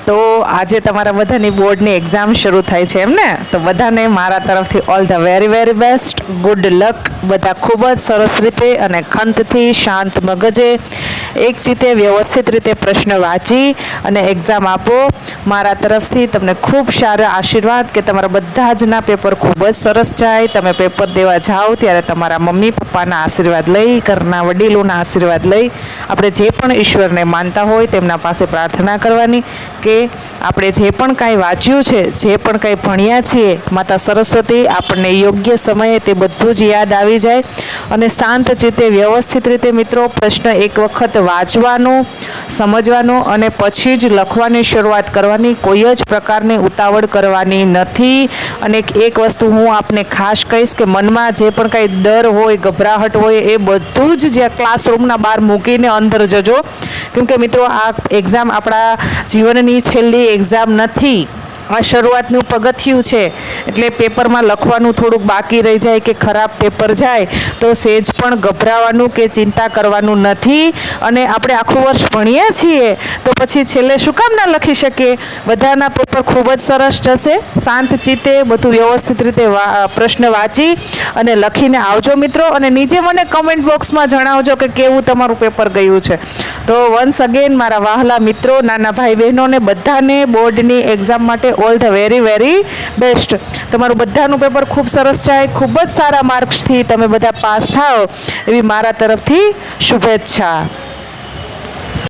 તો આજે તમારા બધાની બોર્ડની એક્ઝામ શરૂ થાય છે એમ ને? તો બધાને મારા તરફથી all the very very best, good luck. બધા ખૂબ જ સરસ રીતે અને ખંતથી શાંત મગજે એક ચિત્તે વ્યવસ્થિત રીતે પ્રશ્ન વાંચી અને એક્ઝામ આપો. મારા તરફથી તમને ખૂબ સારા આશીર્વાદ કે તમારા બધા જના પેપર ખૂબ જ સરસ જાય. તમે પેપર દેવા જાઓ ત્યારે તમારા મમ્મી પપ્પાના આશીર્વાદ લઈ, ઘરના વડીલોના આશીર્વાદ લઈ, આપણે જે પણ ઈશ્વરને માનતા હોય તેમના પાસે પ્રાર્થના કરવાની કે આપણે જે પણ કાંઈ વાંચ્યું છે, જે પણ કાંઈ ભણ્યા છીએ, માતા સરસ્વતી આપણને યોગ્ય સમયે તે બધું જ યાદ આવી જાય અને શાંત ચિત્તે વ્યવસ્થિત રીતે મિત્રો પ્રશ્ન એક વખત વાંચવાનું, સમજવાનું અને પછી જ લખવાની શરૂઆત કરવાની. કોઈ જ પ્રકારની ઉતાવળ કરવાની નથી. અને એક વસ્તુ હું આપને ખાસ કહીશ કે મનમાં જે પણ કાંઈ ડર હોય, ગભરાહટ હોય એ બધું જ જ્યાં ક્લાસરૂમના બહાર મૂકીને અંદર જજો. કેમકે મિત્રો આ એક્ઝામ આપણા જીવનની છેલ્લી એક્ઝામ નથી, આ શરૂઆતનું પગથિયું છે. એટલે પેપરમાં લખવાનું થોડુંક બાકી રહી જાય કે ખરાબ પેપર જાય તો સહેજ પણ ગભરાવાનું કે ચિંતા કરવાનું નથી. અને આપણે આખું વર્ષ ભણીએ છીએ તો પછી છેલ્લે શું કામ ના લખી શકીએ? બધાના પેપર ખૂબ જ સરસ જશે. શાંત ચિત્તે બધું વ્યવસ્થિત રીતે પ્રશ્ન વાંચી અને લખીને આવજો મિત્રો. અને નીચે મને કમેન્ટ બોક્સમાં જણાવજો કે કેવું તમારું પેપર ગયું છે. તો વન્સ અગેન મારા વહાલા મિત્રો, નાના ભાઈ બહેનોને બધાને બોર્ડની એક્ઝામ માટે all the very very best. તમારું બધાનું પેપર ખૂબ સરસ જાય, ખૂબ જ સારા માર્ક્સથી તમે બધા પાસ થાઓ એવી મારા તરફથી શુભેચ્છા.